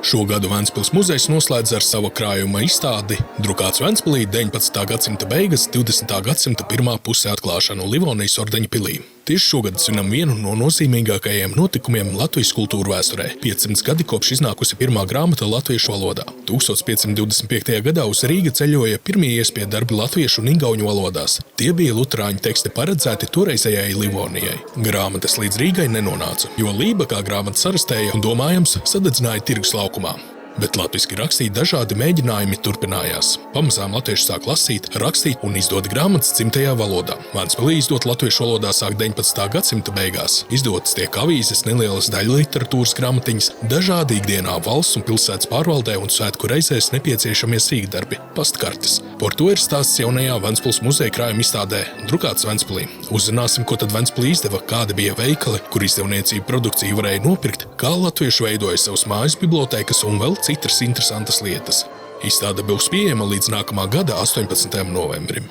Šogad Ventspils muzejs noslēdz ar savu krājuma izstādi Drukāts Ventspilī 19. gadsimta beigas, 20. gadsimta pirmā puse atklāšanu Livonijas ordeņa pilī. Tieši šogad svinam vienu no nozīmīgākajiem notikumiem Latvijas kultūru vēsturē. 500 gadi kopš iznākusi pirmā grāmata latviešu valodā. 1525. gadā uz Rīgu ceļoja pirmie iespēja darbi latviešu un igauņu valodās. Tie bija luterāņu teksti paredzēti toreizējai Livonijai. Grāmatas līdz Rīgai nenonāca, jo Lība kā grāmata sarastēja un, domājams, sadedzināja tirgus laukumā. Bet latviski rakstīt dažādi mēģinājumi turpinājās. Pamazām latvieši sāk lasīt, rakstīt un izdot grāmatas dzimtajā valodā. Ventspilī izdot latviešu valodā sāk 19. gadsimta beigās. Izdotas tiek avīzes, nelielas daļa literatūras grāmatiņas, dažādi ikdienā valsts un pilsētas pārvaldē un svētku reizēs nepieciešamie sīkdarbi, pastkartes. Par to ir stāsts jaunajā Ventspils muzeja krājuma izstādē Drukāts Ventspilī. Uzzināsim, ko tad Ventspilī izdeva, kādi bija veikali, kur izdevniecība produkciju varēja nopirkt, kā latvieši veidoja savus mājas bibliotēkas un vēl citas interesantas lietas. Izstāde būs pieejama līdz nākamā gada 18. novembrim.